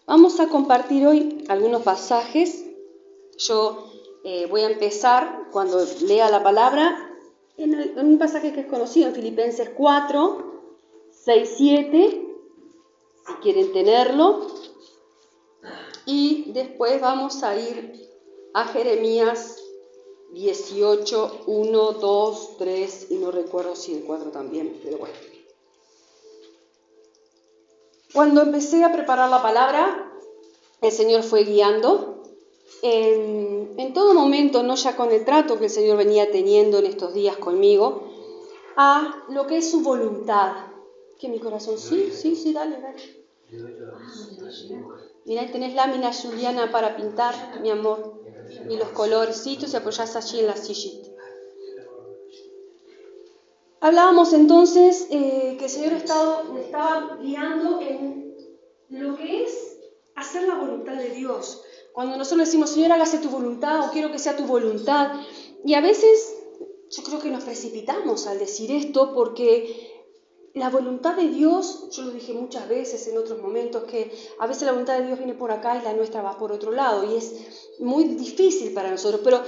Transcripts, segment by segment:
Vamos a compartir hoy algunos pasajes. Yo voy a empezar, cuando lea la palabra, en un pasaje que es conocido, en Filipenses 4, 6, 7, si quieren tenerlo. Y después vamos a ir a Jeremías 18, 1, 2, 3, y no recuerdo si el 4 también, pero bueno. Cuando empecé a preparar la palabra, el Señor fue guiando en todo momento, no ya con el trato que el Señor venía teniendo en estos días conmigo, a lo que es su voluntad. ¿Qué mi corazón? Sí, dale. Mirá, ahí tenés lámina juliana para pintar, mi amor, y los colorcitos y apoyás allí en la sillita. Hablábamos entonces que el Señor me estaba guiando en lo que es hacer la voluntad de Dios. Cuando nosotros decimos, Señor, hágase tu voluntad, o quiero que sea tu voluntad, y a veces yo creo que nos precipitamos al decir esto, porque la voluntad de Dios, yo lo dije muchas veces en otros momentos, que a veces la voluntad de Dios viene por acá y la nuestra va por otro lado, y es muy difícil para nosotros, pero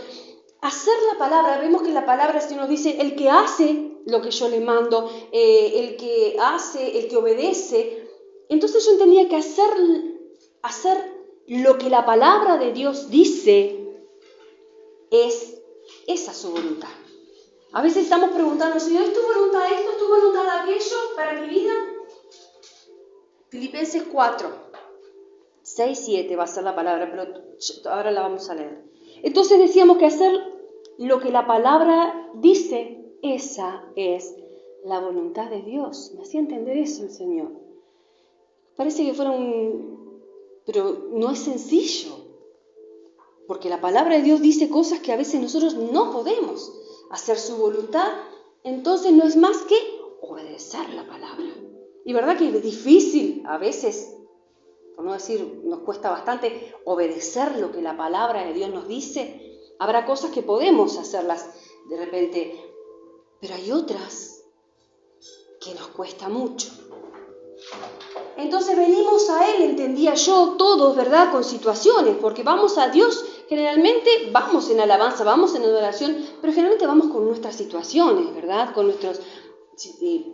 hacer la palabra, vemos que la palabra se nos dice, el que hace lo que yo le mando, el que hace, el que obedece. Entonces yo entendía que hacer lo que la palabra de Dios dice es esa su voluntad. A veces estamos preguntando, Señor, ¿es tu voluntad esto? ¿Es tu voluntad aquello para mi vida? Filipenses 4, 6, 7 va a ser la palabra, pero ahora la vamos a leer. Entonces decíamos que hacer lo que la palabra dice, esa es la voluntad de Dios. Me hacía entender eso el Señor. Parece que fuera pero no es sencillo, porque la palabra de Dios dice cosas que a veces nosotros no podemos hacer su voluntad, entonces no es más que obedecer la palabra. Y verdad que es difícil a veces, por no decir, nos cuesta bastante obedecer lo que la palabra de Dios nos dice. Habrá cosas que podemos hacerlas de repente, pero hay otras que nos cuesta mucho. Entonces venimos a Él, entendía yo, todos, ¿verdad?, con situaciones, porque vamos a Dios, generalmente vamos en alabanza, vamos en adoración, pero generalmente vamos con nuestras situaciones, ¿verdad?, con nuestros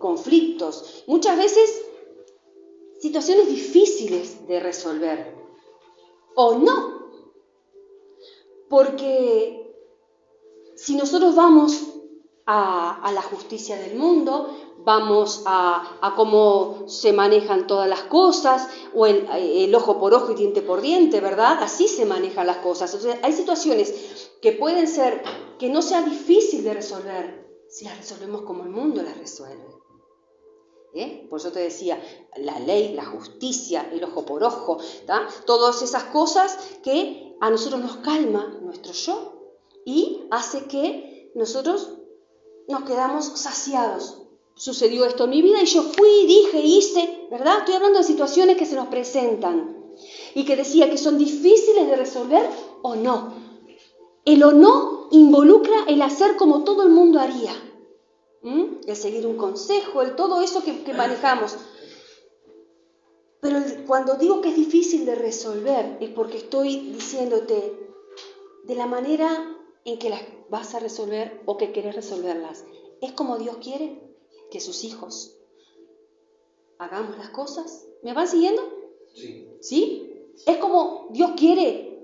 conflictos. Muchas veces situaciones difíciles de resolver, o no, porque si nosotros vamos a la justicia del mundo, vamos a cómo se manejan todas las cosas, o el ojo por ojo y diente por diente, ¿verdad? Así se manejan las cosas. Entonces, hay situaciones que pueden ser, que no sea difícil de resolver, si las resolvemos como el mundo las resuelve. Por eso te decía, la ley, la justicia, el ojo por ojo, ¿tá? Todas esas cosas que a nosotros nos calma nuestro yo y hace que nosotros nos quedamos saciados. Sucedió esto en mi vida y yo fui, dije, hice, ¿verdad? Estoy hablando de situaciones que se nos presentan y que decía que son difíciles de resolver o no. El o no involucra el hacer como todo el mundo haría. El seguir un consejo, el todo eso que manejamos. Pero cuando digo que es difícil de resolver es porque estoy diciéndote de la manera en que las vas a resolver o que querés resolverlas. ¿Es como Dios quiere que sus hijos hagamos las cosas? ¿Me van siguiendo? ¿Sí? ¿Es como Dios quiere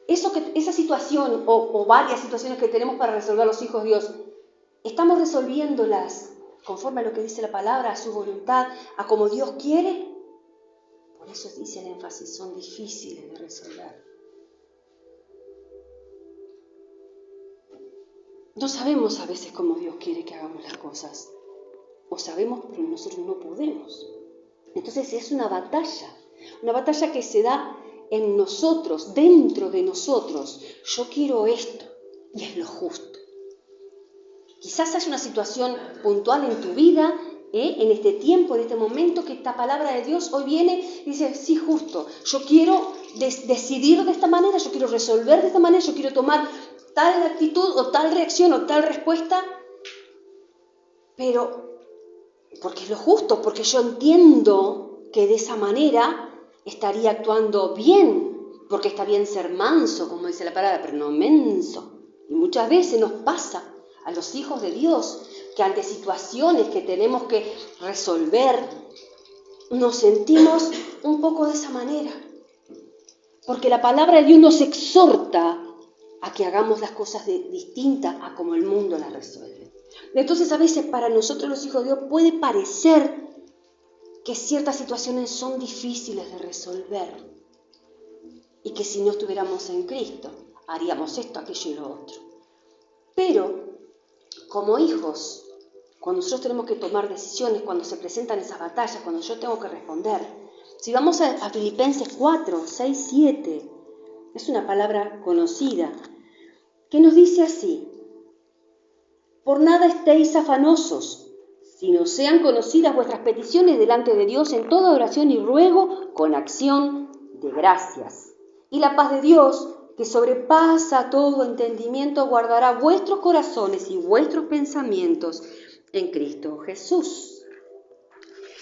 esa situación o varias situaciones que tenemos para resolver los hijos de Dios? ¿Estamos resolviéndolas conforme a lo que dice la palabra, a su voluntad, a como Dios quiere? Por eso dice el énfasis, son difíciles de resolver. No sabemos a veces cómo Dios quiere que hagamos las cosas. O sabemos, pero nosotros no podemos. Entonces es una batalla que se da en nosotros, dentro de nosotros. Yo quiero esto y es lo justo. Quizás haya una situación puntual en tu vida, en este tiempo, en este momento, que esta palabra de Dios hoy viene y dice, sí, justo, yo quiero decidir de esta manera, yo quiero resolver de esta manera, yo quiero tomar tal actitud o tal reacción o tal respuesta, pero porque es lo justo, porque yo entiendo que de esa manera estaría actuando bien, porque está bien ser manso, como dice la palabra, pero no menso. Y muchas veces nos pasa a los hijos de Dios que ante situaciones que tenemos que resolver, nos sentimos un poco de esa manera. Porque la palabra de Dios nos exhorta a que hagamos las cosas distintas a como el mundo las resuelve. Entonces a veces para nosotros los hijos de Dios puede parecer que ciertas situaciones son difíciles de resolver y que si no estuviéramos en Cristo haríamos esto, aquello y lo otro. Pero como hijos, cuando nosotros tenemos que tomar decisiones, cuando se presentan esas batallas, cuando yo tengo que responder, si vamos a Filipenses 4, 6, 7, es una palabra conocida, que nos dice así: por nada estéis afanosos, sino sean conocidas vuestras peticiones delante de Dios en toda oración y ruego con acción de gracias. Y la paz de Dios, que sobrepasa todo entendimiento, guardará vuestros corazones y vuestros pensamientos en Cristo Jesús.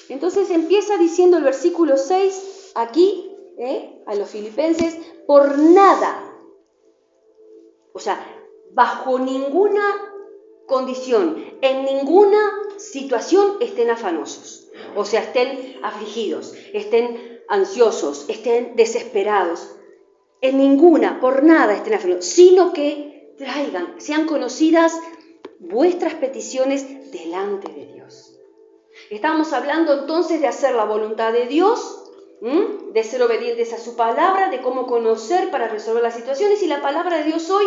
Entonces empieza diciendo el versículo 6 aquí, a los filipenses, por nada, o sea, bajo ninguna condición, en ninguna situación estén afanosos, o sea, estén afligidos, estén ansiosos, estén desesperados, en ninguna, por nada estén afanosos, sino que sean conocidas vuestras peticiones delante de Dios. Estamos hablando entonces de hacer la voluntad de Dios, de ser obedientes a su palabra, de cómo conocer para resolver las situaciones, y la palabra de Dios hoy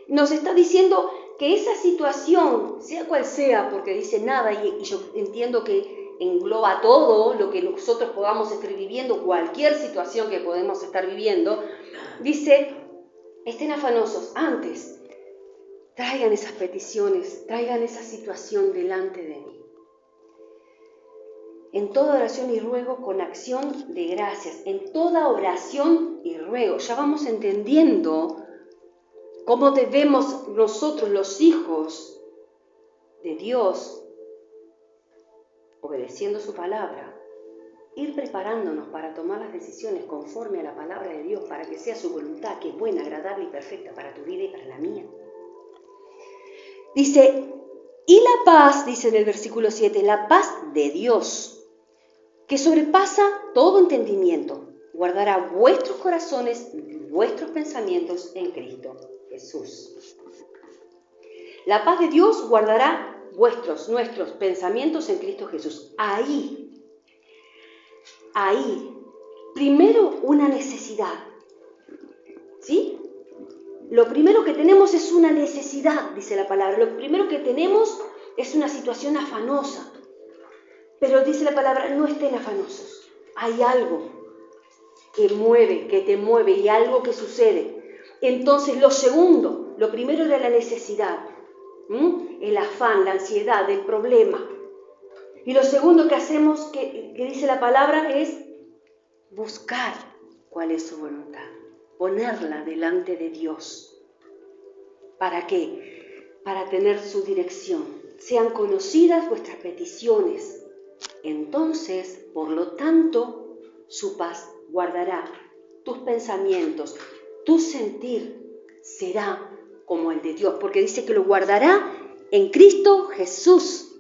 nos está diciendo que esa situación, sea cual sea, porque dice nada, y yo entiendo que engloba todo lo que nosotros podamos estar viviendo, cualquier situación que podemos estar viviendo, dice, estén afanosos, antes, traigan esas peticiones, traigan esa situación delante de mí. En toda oración y ruego con acción de gracias, en toda oración y ruego. Ya vamos entendiendo cómo debemos nosotros, los hijos de Dios, obedeciendo su palabra, ir preparándonos para tomar las decisiones conforme a la palabra de Dios, para que sea su voluntad, que es buena, agradable y perfecta para tu vida y para la mía. Dice, y la paz, dice en el versículo 7, la paz de Dios, que sobrepasa todo entendimiento, guardará vuestros corazones y vuestros pensamientos en Cristo Jesús. La paz de Dios guardará nuestros pensamientos en Cristo Jesús. Ahí, primero una necesidad, ¿sí? Lo primero que tenemos es una necesidad, dice la palabra. Lo primero que tenemos es una situación afanosa. Pero dice la palabra, no estén afanosos. Hay algo que te mueve y algo que sucede. Entonces lo primero era la necesidad, el afán, la ansiedad, el problema. Y lo segundo que hacemos, que dice la palabra, es buscar cuál es su voluntad, ponerla delante de Dios. ¿Para qué? Para tener su dirección. Sean conocidas vuestras peticiones. Entonces, por lo tanto, su paz guardará tus pensamientos, tu sentir será como el de Dios, porque dice que lo guardará en Cristo Jesús.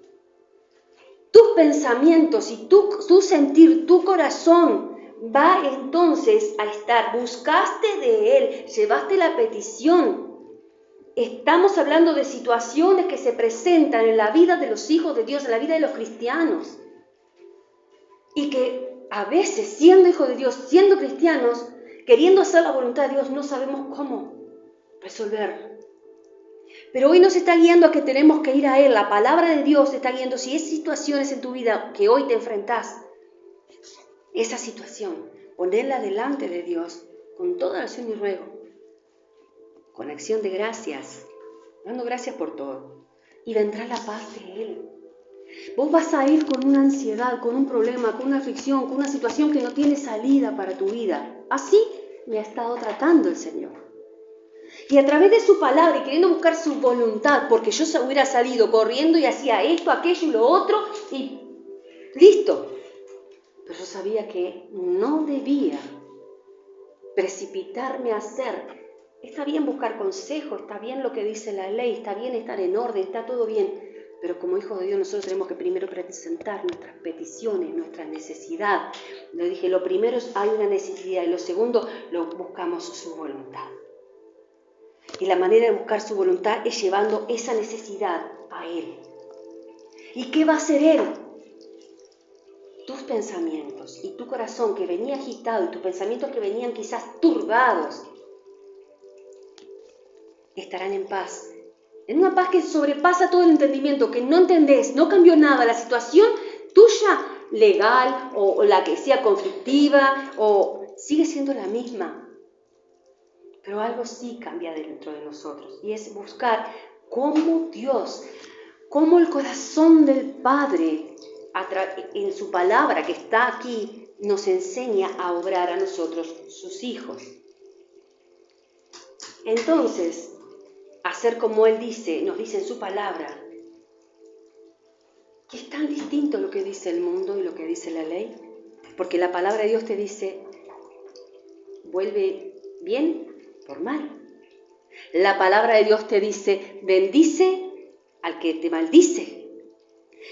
Tus pensamientos y tu sentir, tu corazón va entonces a estar, buscaste de Él, llevaste la petición. Estamos hablando de situaciones que se presentan en la vida de los hijos de Dios, en la vida de los cristianos. Y que a veces, siendo hijos de Dios, siendo cristianos, queriendo hacer la voluntad de Dios, no sabemos cómo resolver. Pero hoy nos está guiando a que tenemos que ir a Él. La palabra de Dios te está guiando. Si hay situaciones en tu vida que hoy te enfrentás, esa situación, ponerla delante de Dios con toda oración y ruego, con acción de gracias, dando gracias por todo. Y vendrá la paz de Él. Vos vas a ir con una ansiedad, con un problema, con una aflicción, con una situación que no tiene salida para tu vida. Así me ha estado tratando el Señor. Y a través de su palabra y queriendo buscar su voluntad, porque yo hubiera salido corriendo y hacía esto, aquello y lo otro, y listo. Pero yo sabía que no debía precipitarme a hacer. Está bien buscar consejo, está bien lo que dice la ley, está bien estar en orden, está todo bien. Pero como hijos de Dios nosotros tenemos que primero presentar nuestras peticiones, nuestra necesidad. Le dije, lo primero es hay una necesidad y lo segundo, buscamos su voluntad. Y la manera de buscar su voluntad es llevando esa necesidad a Él. ¿Y qué va a hacer Él? Tus pensamientos y tu corazón que venía agitado y tus pensamientos que venían quizás turbados estarán en paz. En una paz que sobrepasa todo el entendimiento, que no entendés, no cambió nada, la situación tuya legal o la que sea conflictiva o sigue siendo la misma. Pero algo sí cambia dentro de nosotros y es buscar cómo Dios, cómo el corazón del Padre en su palabra que está aquí nos enseña a obrar a nosotros, sus hijos. Entonces, hacer como Él dice, nos dice en su palabra, que es tan distinto lo que dice el mundo y lo que dice la ley, porque la palabra de Dios te dice, vuelve bien por mal. La palabra de Dios te dice, bendice al que te maldice.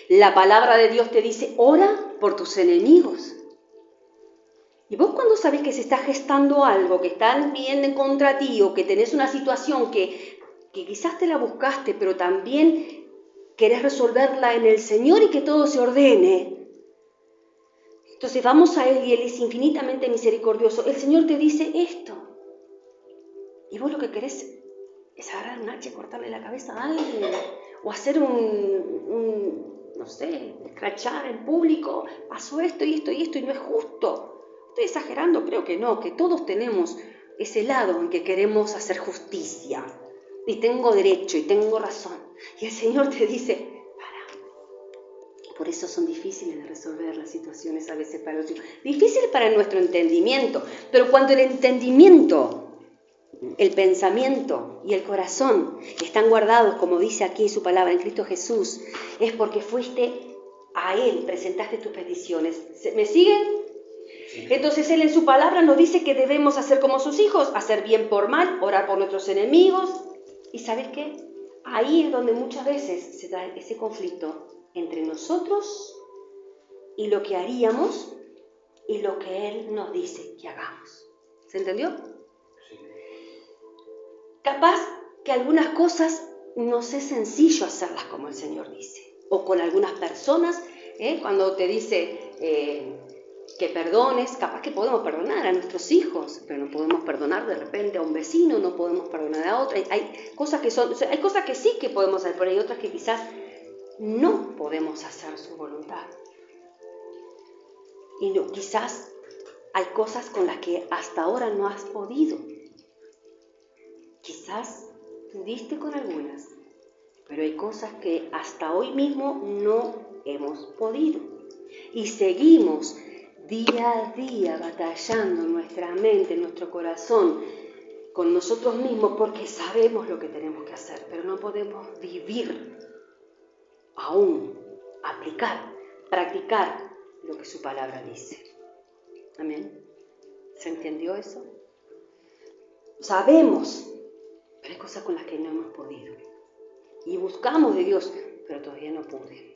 La palabra de Dios te dice, ora por tus enemigos. Y vos cuando sabés que se está gestando algo, que están bien contra ti o que tenés una situación que quizás te la buscaste, pero también querés resolverla en el Señor y que todo se ordene. Entonces vamos a Él y Él es infinitamente misericordioso. El Señor te dice esto. Y vos lo que querés es agarrar un hacha y cortarle la cabeza a alguien. O hacer no sé, escrachar en público. Pasó esto y esto y esto y no es justo. Estoy exagerando, creo que no, que todos tenemos ese lado en que queremos hacer justicia. Y tengo derecho y tengo razón. Y el Señor te dice, para. Por eso son difíciles de resolver las situaciones a veces para los hijos. Difíciles para nuestro entendimiento. Pero cuando el entendimiento, el pensamiento y el corazón están guardados, como dice aquí su palabra en Cristo Jesús, es porque fuiste a Él, presentaste tus peticiones. ¿Me siguen? Entonces Él en su palabra nos dice que debemos hacer como sus hijos, hacer bien por mal, orar por nuestros enemigos. ¿Y sabes qué? Ahí es donde muchas veces se da ese conflicto entre nosotros y lo que haríamos y lo que Él nos dice que hagamos. ¿Se entendió? Sí. Capaz que algunas cosas nos es sencillo hacerlas como el Señor dice. O con algunas personas, cuando te dice que perdones, capaz que podemos perdonar a nuestros hijos, pero no podemos perdonar de repente a un vecino, no podemos perdonar a otro. Hay cosas que sí que podemos hacer, pero hay otras que quizás no podemos hacer su voluntad. Y no, quizás hay cosas con las que hasta ahora no has podido. Quizás pudiste con algunas, pero hay cosas que hasta hoy mismo no hemos podido. Y seguimos día a día batallando en nuestra mente, en nuestro corazón, con nosotros mismos, porque sabemos lo que tenemos que hacer, pero no podemos vivir aún, practicar lo que su palabra dice. Amén. ¿Se entendió eso? Sabemos, pero hay cosas con las que no hemos podido. Y buscamos de Dios, pero todavía no pude.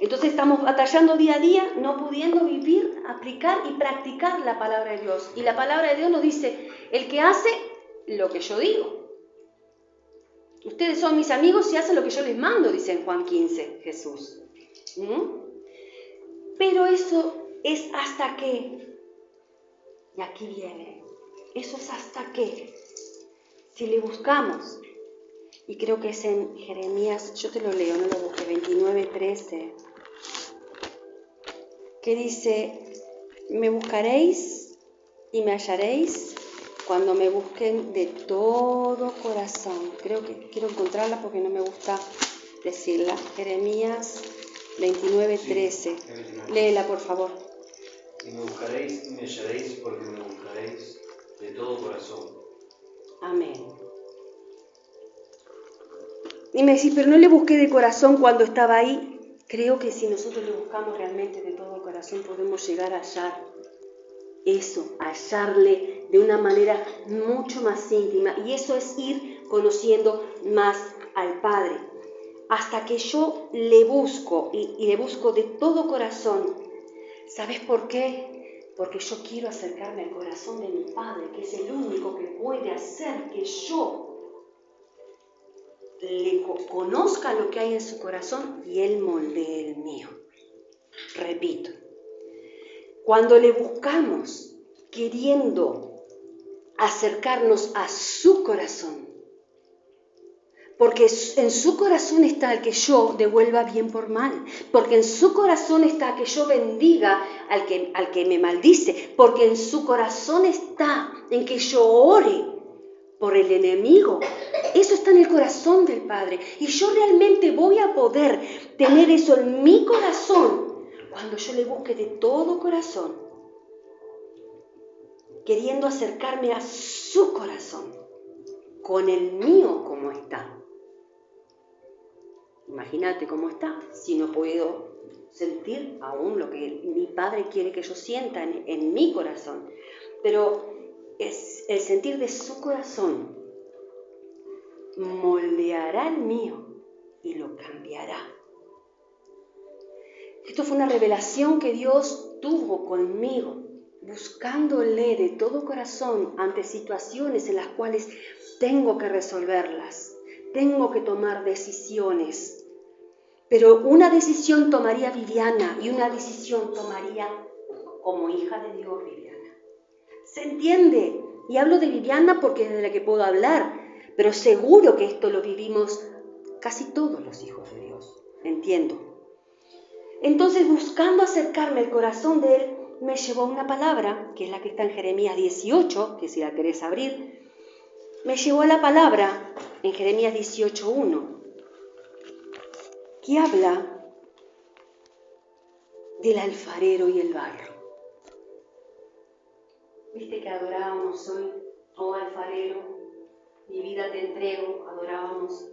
Entonces estamos batallando día a día, no pudiendo vivir, aplicar y practicar la palabra de Dios. Y la palabra de Dios nos dice, el que hace lo que yo digo. Ustedes son mis amigos si hacen lo que yo les mando, dice en Juan 15 Jesús. Pero eso es hasta que, y aquí viene, eso es hasta que, si le buscamos, y creo que es en Jeremías, yo te lo leo, no lo busqué, 29:13, que dice, me buscaréis y me hallaréis cuando me busquen de todo corazón. Creo que quiero encontrarla porque no me gusta decirla. Jeremías 29:13. Sí, Léela, por favor. Y me buscaréis y me hallaréis porque me buscaréis de todo corazón. Amén. Y me decís, pero no le busqué de corazón cuando estaba ahí. Creo que si nosotros le buscamos realmente de todo corazón, podemos llegar a hallar eso, a hallarle de una manera mucho más íntima. Y eso es ir conociendo más al Padre. Hasta que yo le busco y le busco de todo corazón. ¿Sabes por qué? Porque yo quiero acercarme al corazón de mi Padre, que es el único que puede hacer que yo le conozca lo que hay en su corazón y Él moldee el mío. Repito, cuando le buscamos queriendo acercarnos a su corazón, porque en su corazón está el que yo devuelva bien por mal, porque en su corazón está que yo bendiga al que me maldice, porque en su corazón está en que yo ore por el enemigo. Eso está en el corazón del Padre. Y yo realmente voy a poder tener eso en mi corazón cuando yo le busque de todo corazón, queriendo acercarme a su corazón, con el mío como está. Imagínate cómo está, si no puedo sentir aún lo que mi Padre quiere que yo sienta en mi corazón. Pero es el sentir de su corazón moldeará el mío y lo cambiará. Esto fue una revelación que Dios tuvo conmigo, buscándole de todo corazón ante situaciones en las cuales tengo que resolverlas. Tengo que tomar decisiones, pero una decisión tomaría Viviana y una decisión tomaría como hija de Dios Viviana. ¿Se entiende? Y hablo de Viviana porque es de la que puedo hablar, pero seguro que esto lo vivimos casi todos los hijos de Dios. Entiendo. Entonces, buscando acercarme al corazón de Él, me llevó una palabra, que es la que está en Jeremías 18, que si la querés abrir, me llevó a la palabra en Jeremías 18:1, que habla del alfarero y el barro. ¿Viste que adorábamos hoy? Oh alfarero, mi vida te entrego, adorábamos.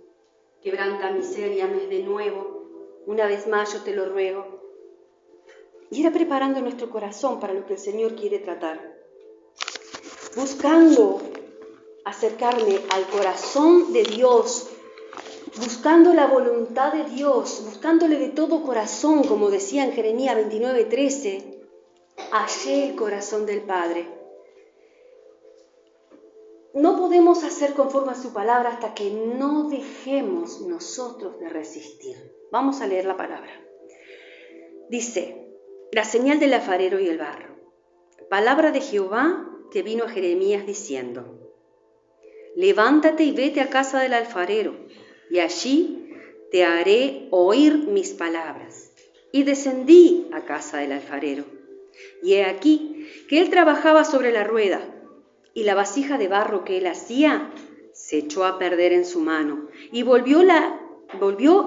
Quebranta mi ser y ames de nuevo, una vez más yo te lo ruego. Y era preparando nuestro corazón para lo que el Señor quiere tratar. Buscando acercarme al corazón de Dios, buscando la voluntad de Dios, buscándole de todo corazón, como decía en Jeremías 29:13, hallé el corazón del Padre. No podemos hacer conforme a su palabra hasta que no dejemos nosotros de resistir. Vamos a leer la palabra. Dice, la señal del alfarero y el barro. Palabra de Jehová que vino a Jeremías diciendo, levántate y vete a casa del alfarero, y allí te haré oír mis palabras. Y descendí a casa del alfarero, y he aquí que él trabajaba sobre la rueda, y la vasija de barro que él hacía se echó a perder en su mano, y volvió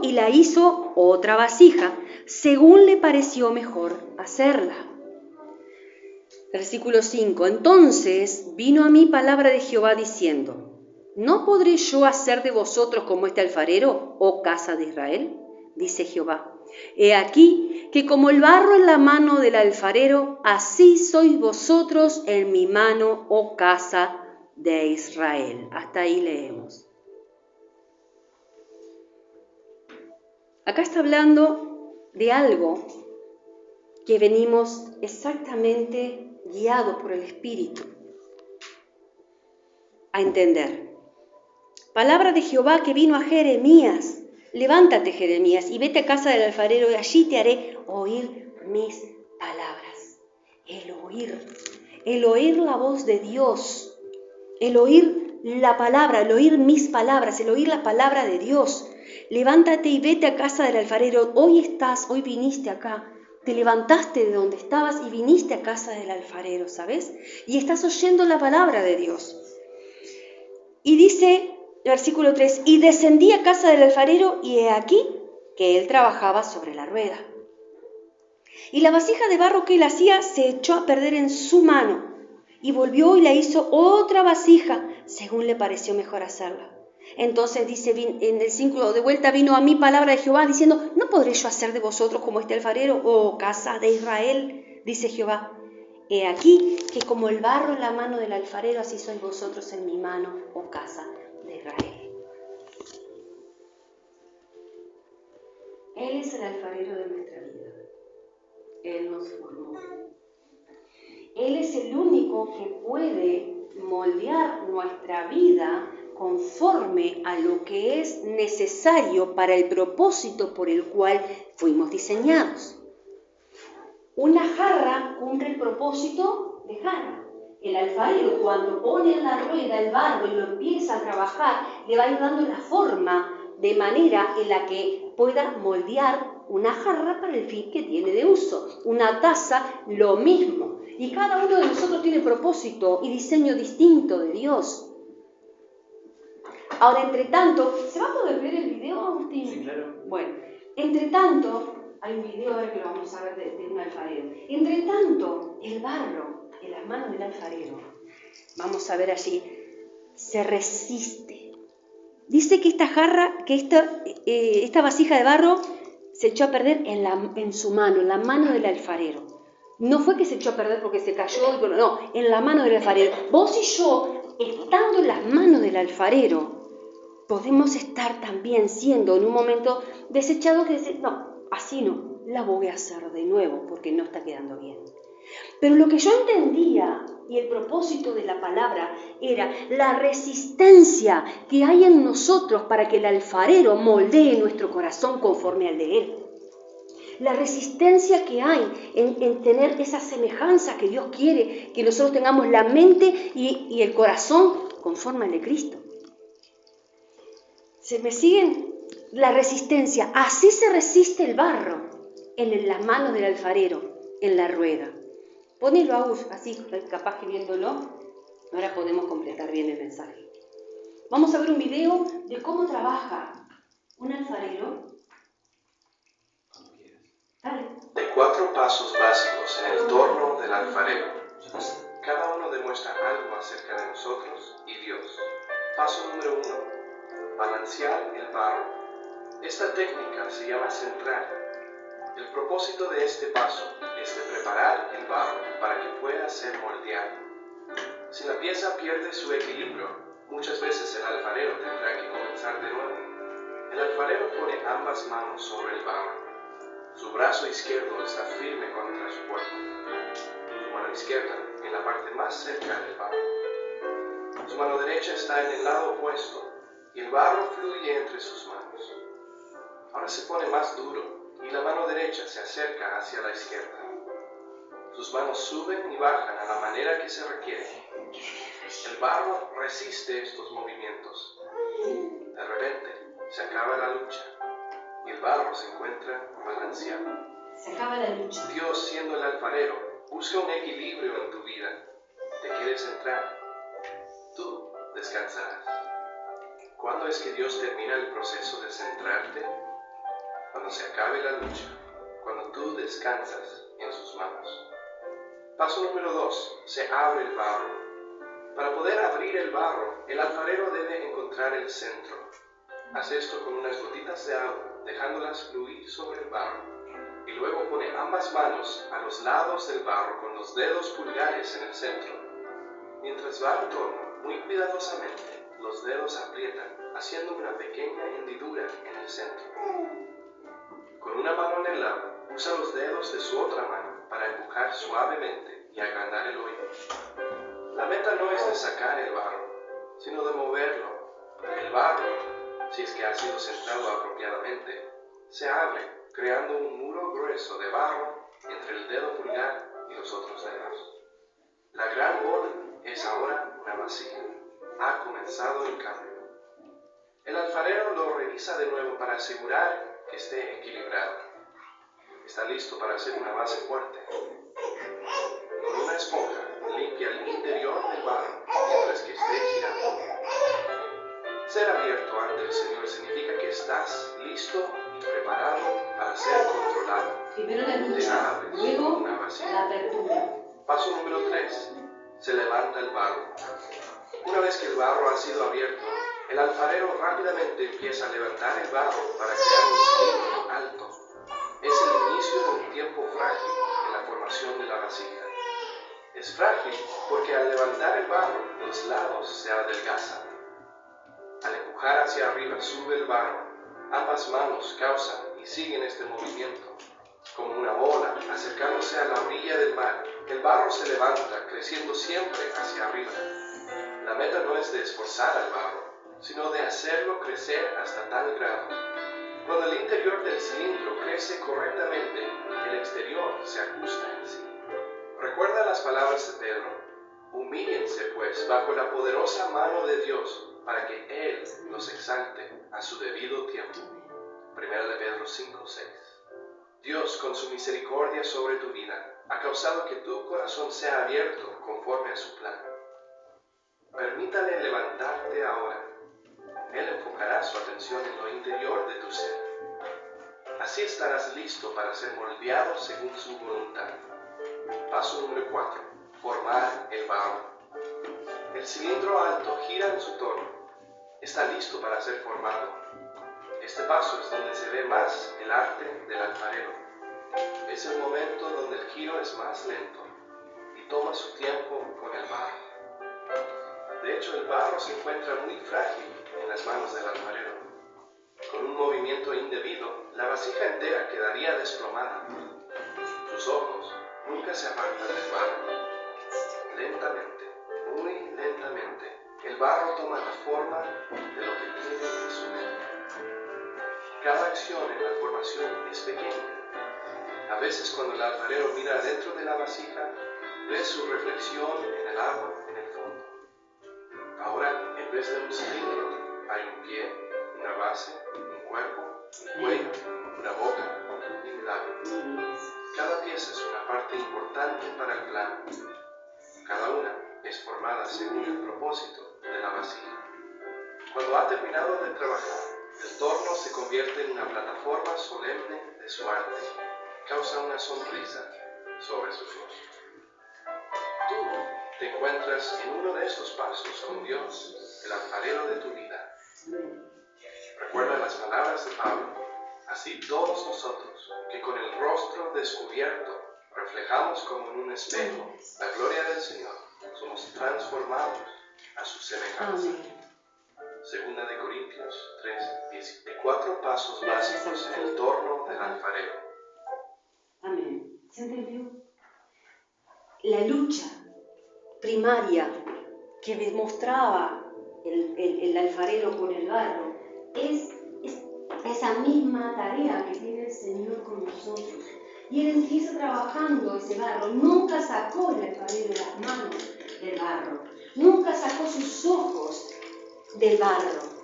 y la hizo otra vasija, según le pareció mejor hacerla. Versículo 5. Entonces vino a mí palabra de Jehová diciendo, ¿no podré yo hacer de vosotros como este alfarero, oh casa de Israel? Dice Jehová. He aquí que como el barro en la mano del alfarero, así sois vosotros en mi mano, oh casa de Israel. Hasta ahí leemos. Acá está hablando de algo que venimos exactamente guiados por el Espíritu a entender. Palabra de Jehová que vino a Jeremías. Levántate, Jeremías, y vete a casa del alfarero, y allí te haré oír mis palabras. El oír la voz de Dios, el oír la palabra, el oír mis palabras, el oír la palabra de Dios. Levántate y vete a casa del alfarero. Hoy viniste acá. Te levantaste de donde estabas y viniste a casa del alfarero, ¿sabes? Y estás oyendo la palabra de Dios. Y dice, versículo 3, y descendí a casa del alfarero, y he aquí que él trabajaba sobre la rueda. Y la vasija de barro que él hacía se echó a perder en su mano, y volvió y la hizo otra vasija, según le pareció mejor hacerla. Entonces dice en el 5 de vuelta, vino a mí palabra de Jehová diciendo, ¿no podré yo hacer de vosotros como este alfarero, oh casa de Israel? Dice Jehová, he aquí que como el barro en la mano del alfarero, así sois vosotros en mi mano, oh casa de Israel. Él es el alfarero de nuestra vida. Él nos formó. Él es el único que puede moldear nuestra vida conforme a lo que es necesario para el propósito por el cual fuimos diseñados. Una jarra cumple el propósito de jarra. El alfarero, cuando pone en la rueda el barro y lo empieza a trabajar, le va a ir dando la forma de manera en la que pueda moldear una jarra para el fin que tiene de uso. Una taza, lo mismo. Y cada uno de nosotros tiene propósito y diseño distinto de Dios. Ahora, entre tanto, ¿se va a poder ver el video, Agustín? Sí, claro. Bueno, entre tanto, hay un video ahora que lo vamos a ver de un alfarero. Entre tanto, el barro en las manos del alfarero, vamos a ver allí, se resiste. Dice que esta jarra, que esta vasija de barro se echó a perder en su mano, en la mano del alfarero. No fue que se echó a perder porque se cayó, no, en la mano del alfarero. Vos y yo, estando en las manos del alfarero, podemos estar también siendo en un momento desechados que decir, no, así no, la voy a hacer de nuevo porque no está quedando bien. Pero lo que yo entendía y el propósito de la palabra era la resistencia que hay en nosotros para que el alfarero moldee nuestro corazón conforme al de él. La resistencia que hay en tener esa semejanza que Dios quiere, que nosotros tengamos la mente y el corazón conforme al de Cristo. ¿Se me siguen? La resistencia. Así se resiste el barro en las manos del alfarero, en la rueda. Ponelo a vos, así capaz que viéndolo, ahora podemos completar bien el mensaje. Vamos a ver un video de cómo trabaja un alfarero. Dale. Hay 4 pasos básicos en el torno del alfarero. Cada uno demuestra algo acerca de nosotros y Dios. Paso número 1. Balancear el barro. Esta técnica se llama centrar. El propósito de este paso es de preparar el barro para que pueda ser moldeado. Si la pieza pierde su equilibrio, muchas veces el alfarero tendrá que comenzar de nuevo. El alfarero pone ambas manos sobre el barro. Su brazo izquierdo está firme contra su cuerpo. Su mano izquierda en la parte más cerca del barro. Su mano derecha está en el lado opuesto y el barro fluye entre sus manos. Ahora se pone más duro y la mano derecha se acerca hacia la izquierda. Sus manos suben y bajan a la manera que se requiere. El barro resiste estos movimientos. De repente se acaba la lucha y el barro se encuentra balanceado. Se acaba la lucha. Dios, siendo el alfarero, busca un equilibrio en tu vida. ¿Te quieres centrar? Tú descansarás. ¿Cuándo es que Dios termina el proceso de centrarte? Cuando se acabe la lucha, cuando tú descansas en sus manos. Paso número 2. Se abre el barro. Para poder abrir el barro, el alfarero debe encontrar el centro. Hace esto con unas gotitas de agua, dejándolas fluir sobre el barro. Y luego pone ambas manos a los lados del barro con los dedos pulgares en el centro. Mientras va al torno, muy cuidadosamente, los dedos aprietan, haciendo una pequeña hendidura en el centro. Con una mano en el lado, usa los dedos de su otra mano para empujar suavemente y agrandar el hoyo. La meta no es de sacar el barro, sino de moverlo. El barro, si es que ha sido centrado apropiadamente, se abre, creando un muro grueso de barro entre el dedo pulgar y los otros dedos. La gran bola es ahora una vasija. Ha comenzado el cambio. El alfarero lo revisa de nuevo para asegurar que esté equilibrado. Está listo para hacer una base fuerte. Con una esponja limpia el interior del barro mientras que esté girando. Ser abierto ante el Señor significa que estás listo y preparado para ser controlado. Primero la lucha, luego la apertura. Paso número 3. Se levanta el barro. Una vez que el barro ha sido abierto, El alfarero rápidamente empieza a levantar el barro para crear un cilindro alto. Es el inicio de un tiempo frágil en la formación de la vasija. Es frágil porque al levantar el barro, los lados se adelgazan. Al empujar hacia arriba sube el barro. Ambas manos causan y siguen este movimiento. Como una ola acercándose a la orilla del mar, el barro se levanta, creciendo siempre hacia arriba. La meta no es de esforzar al barro, sino de hacerlo crecer hasta tal grado. Cuando el interior del cilindro crece correctamente, el exterior se ajusta en sí. Recuerda las palabras de Pedro: humíllense pues bajo la poderosa mano de Dios, para que Él los exalte a su debido tiempo. 1 de Pedro 5:6. Dios, con su misericordia sobre tu vida, ha causado que tu corazón sea abierto conforme a su plan. Permítale levantarte ahora. Él enfocará su atención en lo interior de tu ser. Así estarás listo para ser moldeado según su voluntad. Paso número 4. Formar el barro. El cilindro alto gira en su torno. Está listo para ser formado. Este paso es donde se ve más el arte del alfarero. Es el momento donde el giro es más lento y toma su tiempo con el barro. De hecho, el barro se encuentra muy frágil en las manos del alfarero. Con un movimiento indebido, la vasija entera quedaría desplomada. Sus ojos nunca se apartan del barro. Lentamente, muy lentamente, el barro toma la forma de lo que tiene en su mente. Cada acción en la formación es pequeña. A veces cuando el alfarero mira dentro de la vasija, ve su reflexión en el agua en el fondo. Ahora, en vez de un cilindro, hay un pie, una base, un cuerpo, un cuello, una boca y un labio. Cada pieza es una parte importante para el plan. Cada una es formada según el propósito de la vasija. Cuando ha terminado de trabajar, el torno se convierte en una plataforma solemne de su arte. Causa una sonrisa sobre sus rostros. Tú te encuentras en uno de estos pasos con Dios, el alfarero de tu vida. Recuerda las palabras de Pablo: así todos nosotros, que con el rostro descubierto reflejamos como en un espejo la gloria del Señor, somos transformados a su semejanza. Segunda de Corintios 3:10. 4 pasos básicos en el torno del alfarero. Amén. ¿Se entendió? La lucha primaria que demostraba el alfarero con el barro es esa misma tarea que tiene el Señor con nosotros. Y Él empieza trabajando ese barro. Nunca sacó el alfarero de las manos del barro. Nunca sacó sus ojos del barro.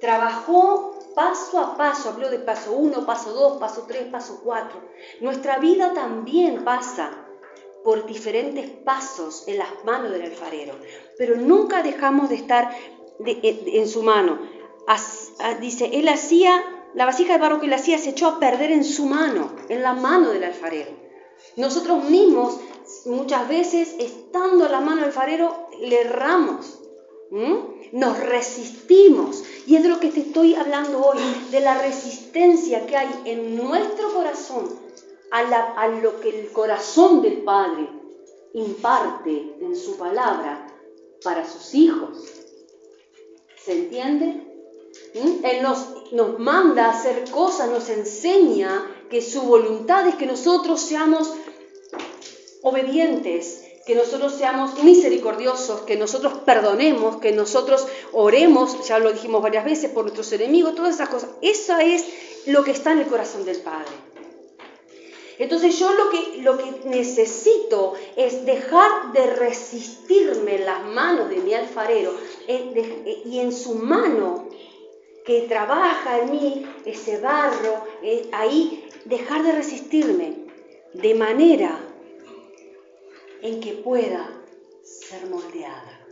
Trabajó paso a paso. Habló de paso 1, paso 2, paso 3, paso 4. Nuestra vida también pasa por diferentes pasos en las manos del alfarero, pero nunca dejamos de estar en su mano. Dice, él hacía, la vasija de barro que él hacía se echó a perder en su mano, en la mano del alfarero. Nosotros mismos, muchas veces, estando en la mano del alfarero, le erramos, nos resistimos. Y es de lo que te estoy hablando hoy, de la resistencia que hay en nuestro corazón a lo que el corazón del Padre imparte en su palabra para sus hijos. ¿Se entiende? Él nos manda a hacer cosas, nos enseña que su voluntad es que nosotros seamos obedientes, que nosotros seamos misericordiosos, que nosotros perdonemos, que nosotros oremos, ya lo dijimos varias veces, por nuestros enemigos, todas esas cosas. Eso es lo que está en el corazón del Padre. Entonces yo lo que necesito es dejar de resistirme en las manos de mi alfarero y en su mano que trabaja en mí ese barro, ahí dejar de resistirme de manera en que pueda ser moldeada.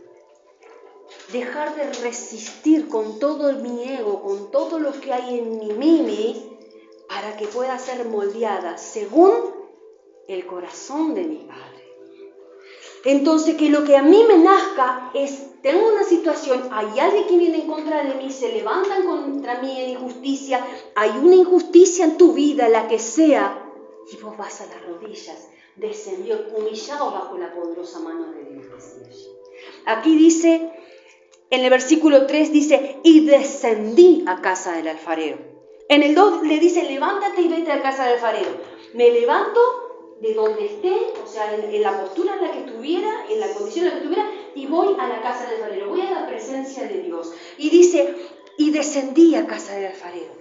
Dejar de resistir con todo mi ego, con todo lo que hay en mi mimi, para que pueda ser moldeada según el corazón de mi Padre. Entonces, que lo que a mí me nazca es, tengo una situación, hay alguien que viene en contra de mí, se levantan contra mí en injusticia, hay una injusticia en tu vida, la que sea, y vos vas a las rodillas, descendió, humillado bajo la poderosa mano de Dios, decía allí. Aquí dice, en el versículo 3 dice, y descendí a casa del alfarero. En el 2 le dice, levántate y vete a casa del alfarero. Me levanto de donde esté, o sea, en la postura en la que estuviera, en la condición en la que estuviera, y voy a la casa del alfarero, voy a la presencia de Dios. Y dice, y descendí a casa del alfarero.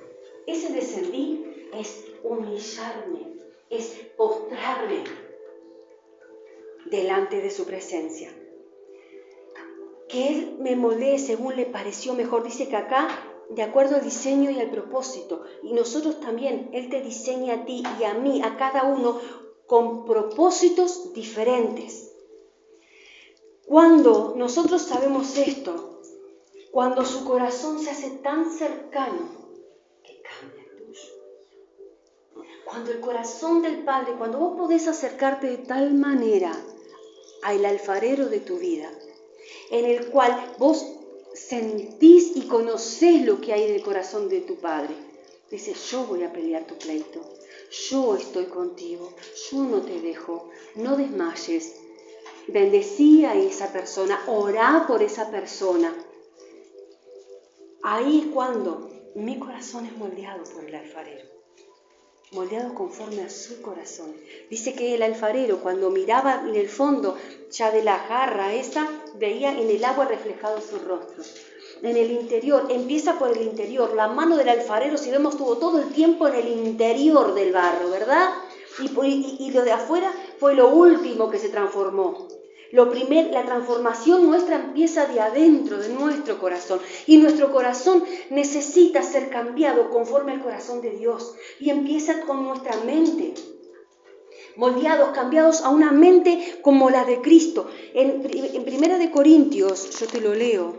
Ese descendí es humillarme, es postrarme delante de su presencia. Que Él me moldee según le pareció mejor. Dice que acá, de acuerdo al diseño y al propósito, y nosotros también, Él te diseña a ti y a mí, a cada uno, con propósitos diferentes. Cuando nosotros sabemos esto, cuando su corazón se hace tan cercano, que cambia el tuyo. Cuando el corazón del Padre, cuando vos podés acercarte de tal manera al alfarero de tu vida, en el cual vos sentís y conocés lo que hay en el corazón de tu Padre. Dice, yo voy a pelear tu pleito, yo estoy contigo, yo no te dejo, no desmayes. Bendecí a esa persona, orá por esa persona. Ahí es cuando mi corazón es moldeado por el alfarero, moldeado conforme a su corazón. Dice que el alfarero, cuando miraba en el fondo ya de la jarra esa, veía en el agua reflejado su rostro. En el interior, empieza por el interior. La mano del alfarero, si vemos, estuvo todo el tiempo en el interior del barro, ¿verdad? Y lo de afuera fue lo último que se transformó. La transformación nuestra empieza de adentro, de nuestro corazón. Y nuestro corazón necesita ser cambiado conforme al corazón de Dios. Y empieza con nuestra mente. Moldeados, cambiados a una mente como la de Cristo. En 1 Corintios, yo te lo leo,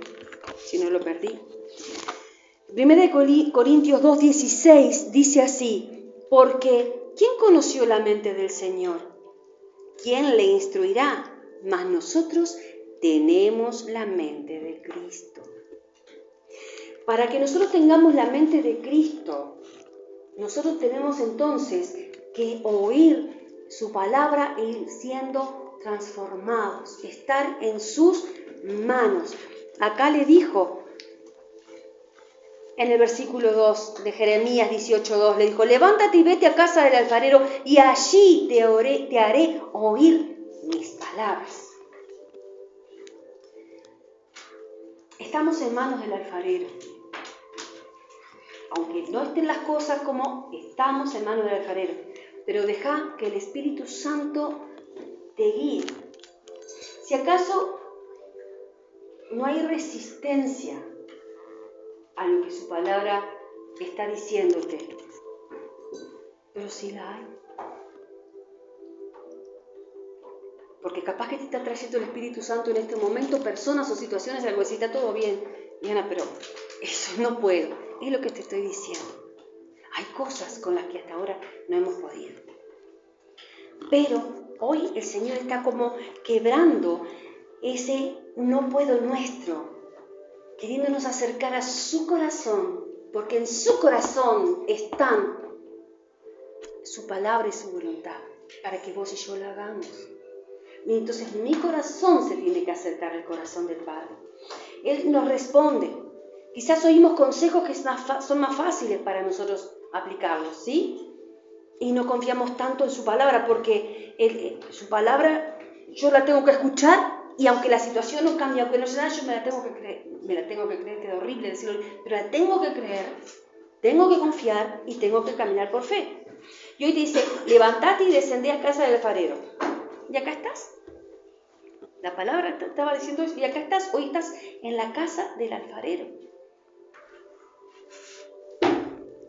si no lo perdí. 1 Corintios 2:16 dice así, porque ¿quién conoció la mente del Señor? ¿Quién le instruirá? Mas nosotros tenemos la mente de Cristo. Para que nosotros tengamos la mente de Cristo, nosotros tenemos entonces que oír su palabra e ir siendo transformados, estar en sus manos. Acá le dijo, en el versículo 2 de Jeremías 18:2, le dijo, levántate y vete a casa del alfarero y allí te haré oír mis palabras. Estamos en manos del alfarero. Aunque no estén las cosas como estamos en manos del alfarero, pero deja que el Espíritu Santo te guíe. Si acaso no hay resistencia a lo que su palabra está diciéndote, pero sí la hay. Porque capaz que te está trayendo el Espíritu Santo en este momento, personas o situaciones, algo así, está todo bien. Y Ana, pero eso no puedo. Es lo que te estoy diciendo. Hay cosas con las que hasta ahora no hemos podido. Pero hoy el Señor está como quebrando ese no puedo nuestro, queriéndonos acercar a su corazón, porque en su corazón están su palabra y su voluntad, para que vos y yo la hagamos. Y entonces mi corazón se tiene que acercar al corazón del Padre. Él nos responde. Quizás oímos consejos que son más fáciles para nosotros aplicarlos, ¿sí? Y no confiamos tanto en su palabra, porque su palabra yo la tengo que escuchar, y aunque la situación no cambie, aunque no se da, yo me la tengo que creer, queda horrible decirlo, pero la tengo que creer, tengo que confiar y tengo que caminar por fe. Y hoy te dice, levantate y descendé a casa del alfarero. Y acá estás. La palabra estaba diciendo eso, y acá estás, hoy estás en la casa del alfarero.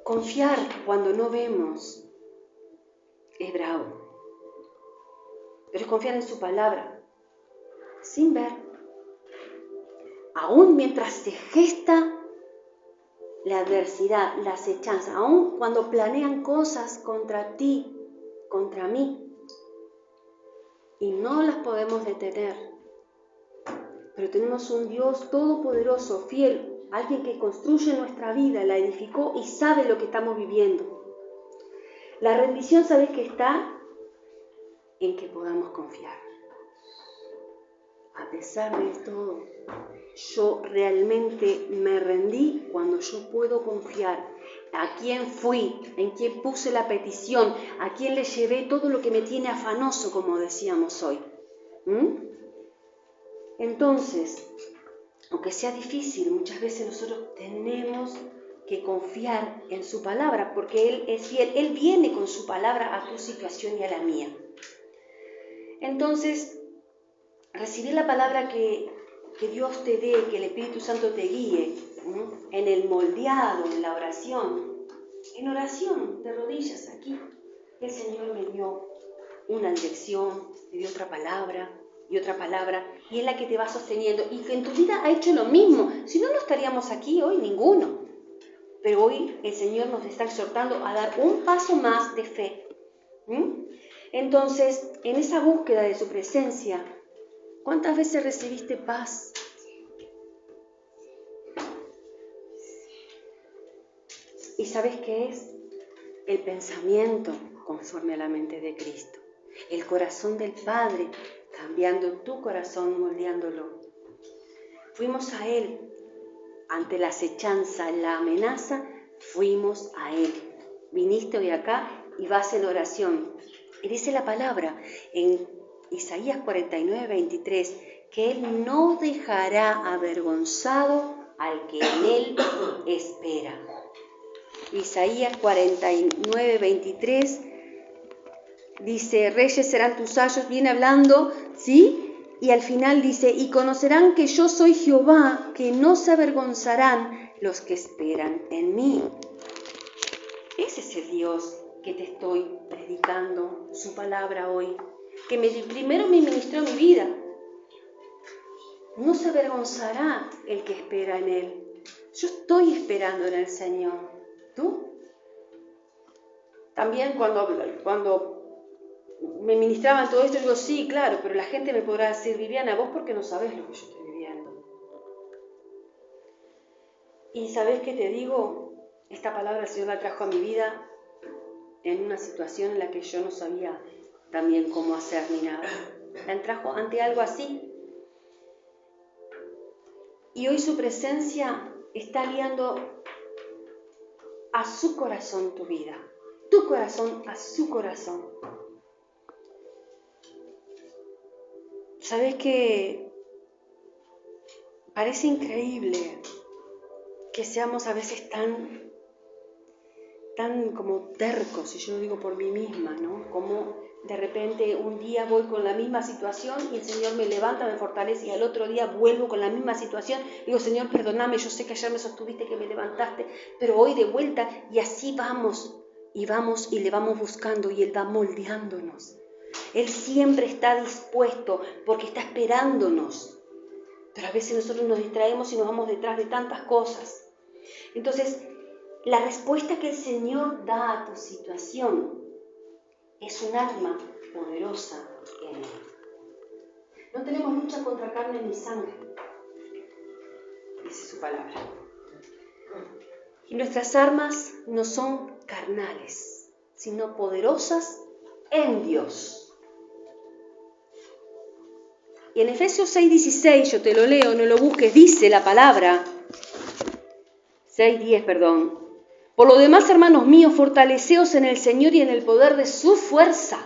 Confiar cuando no vemos es bravo, pero es confiar en su palabra, sin ver. Aún mientras se gesta la adversidad, la acechanza, aún cuando planean cosas contra ti, contra mí, y no las podemos detener. Pero tenemos un Dios todopoderoso, fiel, alguien que construye nuestra vida, la edificó y sabe lo que estamos viviendo. La rendición, ¿sabes qué está? En que podamos confiar. A pesar de todo, yo realmente me rendí cuando yo puedo confiar. ¿A quién fui? ¿En quién puse la petición? ¿A quién le llevé todo lo que me tiene afanoso, como decíamos hoy? Entonces, aunque sea difícil, muchas veces nosotros tenemos que confiar en su palabra, porque Él es fiel. Él viene con su palabra a tu situación y a la mía. Entonces, recibir la palabra que Dios te dé, que el Espíritu Santo te guíe, en el moldeado, en la oración. En oración, de rodillas aquí, el Señor me dio una dirección, me dio otra palabra, y otra palabra, y es la que te va sosteniendo, y que en tu vida ha hecho lo mismo. Si no, no estaríamos aquí hoy, ninguno. Pero hoy el Señor nos está exhortando a dar un paso más de fe. Entonces, en esa búsqueda de su presencia, ¿cuántas veces recibiste paz? ¿Y sabes qué es? El pensamiento conforme a la mente de Cristo. El corazón del Padre, cambiando tu corazón, moldeándolo. Fuimos a Él. Ante la acechanza, la amenaza, fuimos a Él. Viniste hoy acá y vas en oración. Y dice la palabra en Isaías 49, 23, que Él no dejará avergonzado al que en Él espera. Isaías 49, 23 dice, reyes serán tus ayos, viene hablando, ¿sí? Y al final dice, y conocerán que yo soy Jehová, que no se avergonzarán los que esperan en mí. Ese es el Dios que te estoy predicando, su palabra hoy, que primero me ministró mi vida. No se avergonzará el que espera en Él. Yo estoy esperando en el Señor. ¿Tú? También cuando me ministraban todo esto, digo, sí, claro, pero la gente me podrá decir, Viviana, vos porque no sabés lo que yo estoy viviendo. Y ¿sabés qué te digo? Esta palabra el Señor la trajo a mi vida en una situación en la que yo no sabía también cómo hacer ni nada. La trajo ante algo así. Y hoy su presencia está guiando a su corazón tu vida, tu corazón a su corazón. ¿Sabes qué? Parece increíble que seamos a veces tan como tercos, y yo lo digo por mí misma, ¿no? Como de repente un día voy con la misma situación y el Señor me levanta, me fortalece, y al otro día vuelvo con la misma situación. Digo, Señor, perdóname, yo sé que ayer me sostuviste, que me levantaste, pero hoy de vuelta, y así vamos y le vamos buscando, y Él va moldeándonos. Él siempre está dispuesto porque está esperándonos. Pero a veces nosotros nos distraemos y nos vamos detrás de tantas cosas. Entonces, la respuesta que el Señor da a tu situación es un arma poderosa en Él. No tenemos lucha contra carne ni sangre, dice su palabra. Y nuestras armas no son carnales, sino poderosas en Dios. Y en Efesios 6:16, yo te lo leo, no lo busques, dice la palabra, 6:10, perdón. Por lo demás, hermanos míos, fortaleceos en el Señor y en el poder de su fuerza.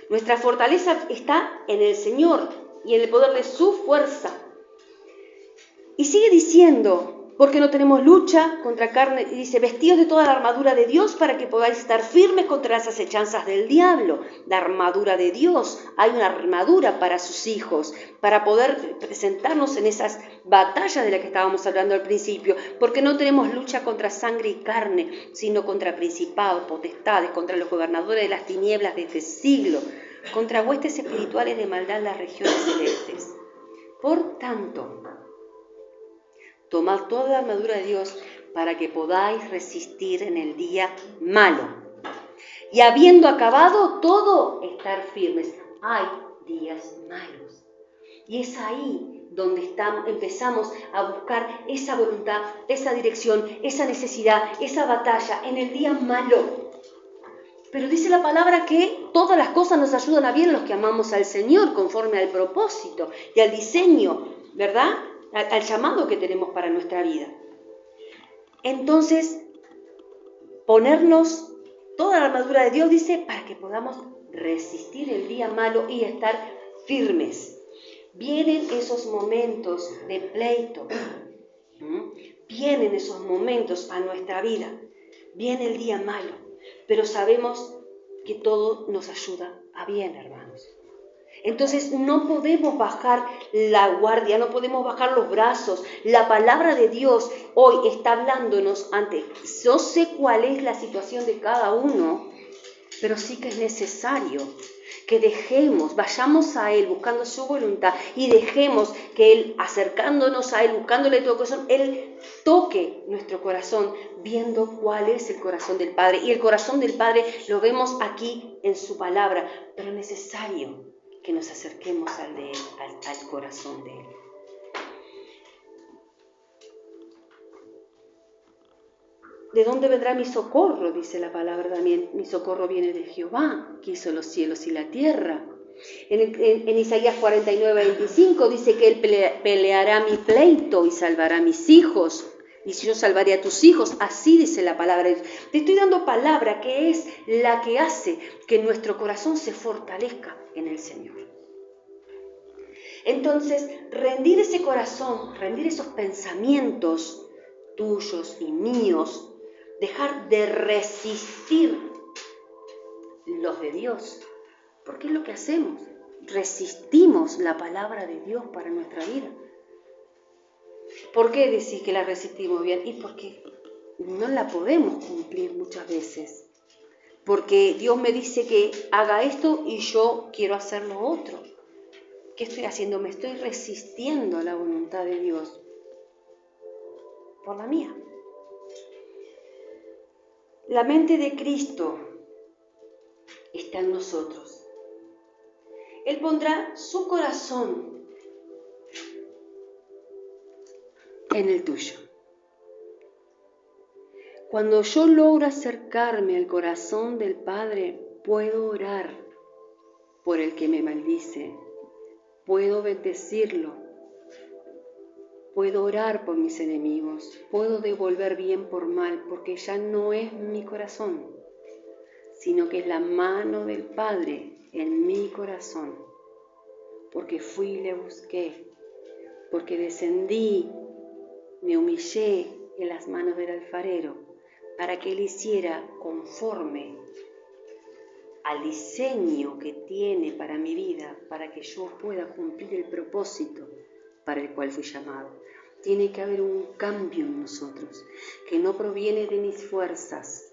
Nuestra fortaleza está en el Señor y en el poder de su fuerza. Y sigue diciendo, porque no tenemos lucha contra carne, y dice, vestidos de toda la armadura de Dios para que podáis estar firmes contra las acechanzas del diablo. La armadura de Dios, hay una armadura para sus hijos, para poder presentarnos en esas batallas de las que estábamos hablando al principio, porque no tenemos lucha contra sangre y carne, sino contra principados, potestades, contra los gobernadores de las tinieblas de este siglo, contra huestes espirituales de maldad en las regiones celestes. Por tanto, tomad toda la armadura de Dios para que podáis resistir en el día malo. Y habiendo acabado todo, estar firmes. Hay días malos. Y es ahí donde empezamos a buscar esa voluntad, esa dirección, esa necesidad, esa batalla en el día malo. Pero dice la palabra que todas las cosas nos ayudan a bien los que amamos al Señor, conforme al propósito y al diseño, ¿verdad? Al llamado que tenemos para nuestra vida. Entonces, ponernos toda la armadura de Dios, dice, para que podamos resistir el día malo y estar firmes. Vienen esos momentos de pleito, vienen esos momentos a nuestra vida, viene el día malo, pero sabemos que todo nos ayuda a bien, hermanos. Entonces no podemos bajar la guardia, no podemos bajar los brazos. La palabra de Dios hoy está hablándonos antes. Yo sé cuál es la situación de cada uno, pero sí que es necesario que vayamos a Él buscando su voluntad y dejemos que Él, acercándonos a Él, buscándole todo corazón, Él toque nuestro corazón, viendo cuál es el corazón del Padre. Y el corazón del Padre lo vemos aquí en su palabra, pero es necesario que nos acerquemos al de Él, al corazón de Él. ¿De dónde vendrá mi socorro? Dice la palabra también. Mi socorro viene de Jehová, que hizo los cielos y la tierra. En Isaías 49:25 dice que Él peleará mi pleito y salvará a mis hijos. Y si yo salvaré a tus hijos, así dice la palabra de Dios. Te estoy dando palabra que es la que hace que nuestro corazón se fortalezca en el Señor. Entonces, rendir ese corazón, rendir esos pensamientos tuyos y míos, dejar de resistir los de Dios, porque es lo que hacemos, resistimos la palabra de Dios para nuestra vida. ¿Por qué decís que la resistimos bien? Y porque no la podemos cumplir muchas veces, porque Dios me dice que haga esto y yo quiero hacer lo otro. ¿Qué estoy haciendo? Me estoy resistiendo a la voluntad de Dios por la mía. La mente de Cristo está en nosotros. Él pondrá su corazón en el tuyo. Cuando yo logro acercarme al corazón del Padre, puedo orar por el que me maldice, puedo bendecirlo, puedo orar por mis enemigos, puedo devolver bien por mal, porque ya no es mi corazón, sino que es la mano del Padre en mi corazón, porque fui y le busqué, porque descendí, me humillé en las manos del alfarero, para que Él hiciera conforme al diseño que tiene para mi vida, para que yo pueda cumplir el propósito para el cual fui llamado. Tiene que haber un cambio en nosotros, que no proviene de mis fuerzas,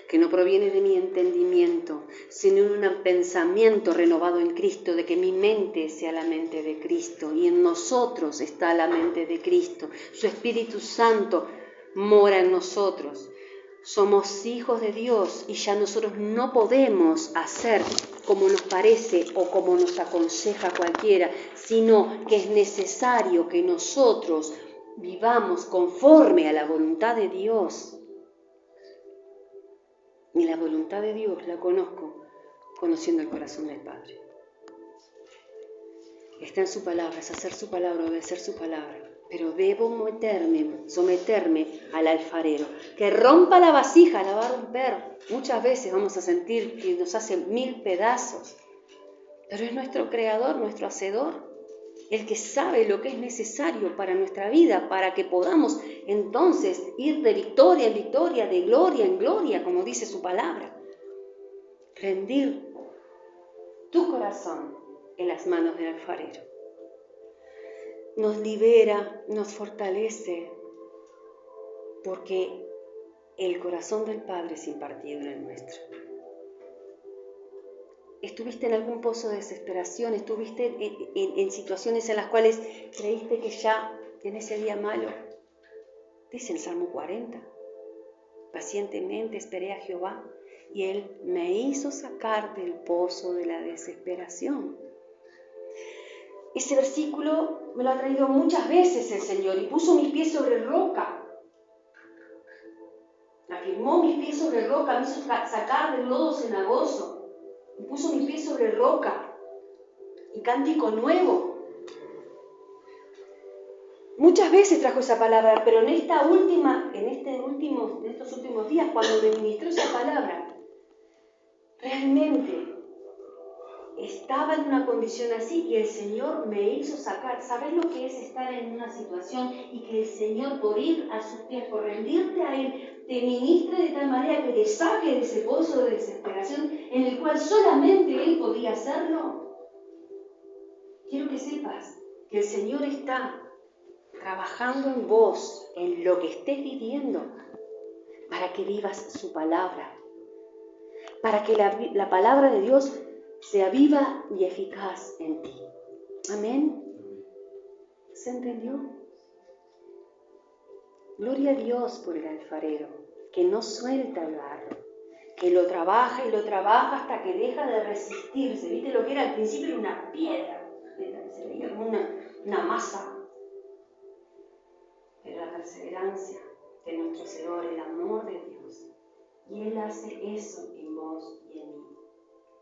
que no proviene de mi entendimiento, sino de un pensamiento renovado en Cristo, de que mi mente sea la mente de Cristo, y en nosotros está la mente de Cristo. Su Espíritu Santo mora en nosotros. Somos hijos de Dios y ya nosotros no podemos hacer como nos parece o como nos aconseja cualquiera, sino que es necesario que nosotros vivamos conforme a la voluntad de Dios. Y la voluntad de Dios la conozco conociendo el corazón del Padre. Está en su palabra, es hacer su palabra, obedecer su palabra. Pero debo someterme al alfarero. Que rompa la vasija, la va a romper. Muchas veces vamos a sentir que nos hace 1000 pedazos. Pero es nuestro creador, nuestro hacedor, el que sabe lo que es necesario para nuestra vida, para que podamos entonces ir de victoria en victoria, de gloria en gloria, como dice su palabra. Rendir tu corazón en las manos del alfarero. Nos libera, nos fortalece, porque el corazón del Padre es impartido en el nuestro. ¿Estuviste en algún pozo de desesperación? ¿Estuviste en situaciones en las cuales creíste que ya en ese día malo? Dice el Salmo 40, pacientemente esperé a Jehová y Él me hizo sacar del pozo de la desesperación. Ese versículo me lo ha traído muchas veces el Señor y puso mis pies sobre roca. Afirmó mis pies sobre roca, me hizo sacar del lodo cenagoso. Y puso mis pies sobre roca. Y cántico nuevo. Muchas veces trajo esa palabra, pero en estos últimos días, cuando me ministró esa palabra, realmente estaba en una condición así y el Señor me hizo sacar. ¿Sabes lo que es estar en una situación y que el Señor, por ir a sus pies, por rendirte a Él, te ministre de tal manera que te saque de ese pozo de desesperación en el cual solamente Él podía hacerlo? Quiero que sepas que el Señor está trabajando en vos, en lo que estés viviendo, para que vivas su palabra, para que la palabra de Dios sea viva y eficaz en ti. Amén. ¿Se entendió? Gloria a Dios por el alfarero, que no suelta el barro, que lo trabaja y lo trabaja hasta que deja de resistirse. ¿Viste lo que era al principio? Era una piedra, se veía como una masa. Pero la perseverancia de nuestro Señor, el amor de Dios, y Él hace eso en vos y en mí,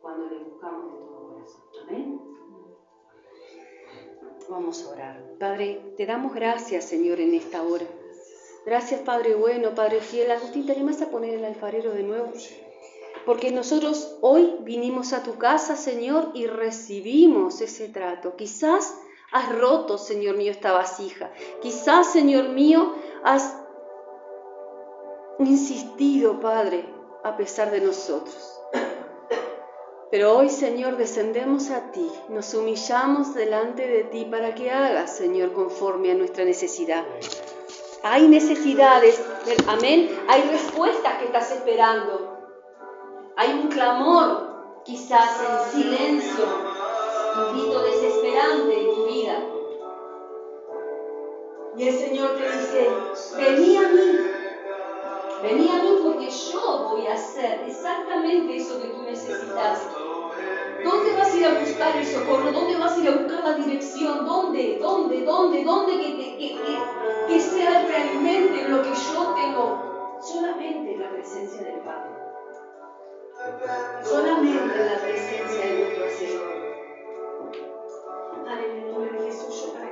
cuando le buscamos de todo corazón. Amén. Vamos a orar. Padre, te damos gracias, Señor, en esta hora. Gracias, Padre bueno, Padre fiel. Agustín, ¿te animas a poner el alfarero de nuevo? Porque nosotros hoy vinimos a tu casa, Señor, y recibimos ese trato. Quizás has roto, Señor mío, esta vasija. Quizás, Señor mío, has insistido, Padre, a pesar de nosotros. Pero hoy, Señor, descendemos a ti, nos humillamos delante de ti para que hagas, Señor, conforme a nuestra necesidad. Hay necesidades, amén, hay respuestas que estás esperando. Hay un clamor, quizás en silencio, un grito desesperante en tu vida. Y el Señor te dice, vení a mí porque yo voy a hacer exactamente eso que tú necesitas. ¿Dónde vas a ir a buscar el socorro? ¿Dónde vas a ir a buscar la dirección? ¿Dónde? Que sea realmente lo que yo tengo. Solamente en la presencia del Padre. Solamente en la presencia de nuestro Señor. Padre, en el nombre de Jesús, yo practico,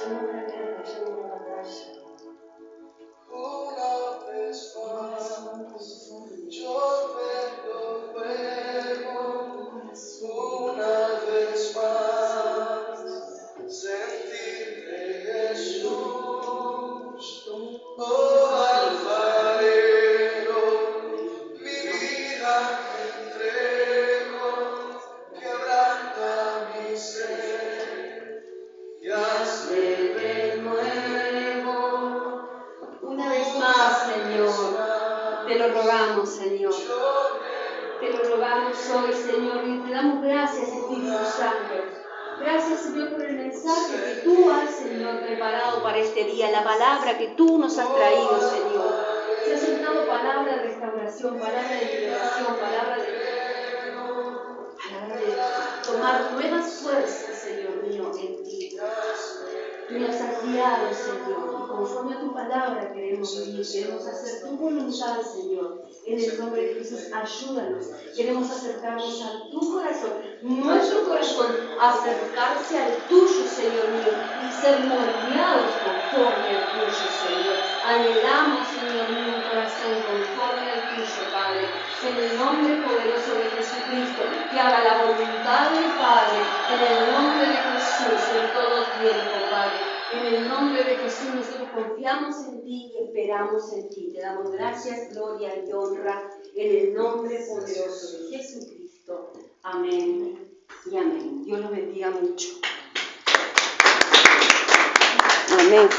llamo una guerra, llamo una batalla. Una vez más, yo vengo fuego, una vez más, sentirte Jesús, oh alfarero, mi vida te entrego, quebranta mi ser, y hazme de nuevo. Una vez más, Señor, te lo rogamos, Señor. Te lo rogamos hoy, Señor, y te damos gracias, Espíritu Santo. Gracias, Señor, por el mensaje que tú has, Señor, preparado para este día, la palabra que tú nos has traído, Señor. Se ha sentado palabra de restauración, palabra de liberación, palabra de tomar nuevas fuerzas, Señor mío, en ti. Tú nos has guiado, Señor, y conforme a tu palabra queremos vivir, queremos hacer tu voluntad, Señor. En el nombre de Jesús, ayúdanos. Queremos acercarnos a tu corazón, nuestro corazón, acercarse al tuyo, Señor mío, y ser moldeados conforme al tuyo, Señor. Anhelamos, Señor mío, un corazón conforme al tuyo, Padre. En el nombre poderoso de Jesucristo, que haga la voluntad del Padre, en el nombre de Jesús, en todo tiempo, Padre. En el nombre de Jesús nosotros confiamos en ti y esperamos en ti. Te damos gracias, gloria y honra en el nombre poderoso de Jesucristo. Amén y amén. Dios los bendiga mucho. Amén.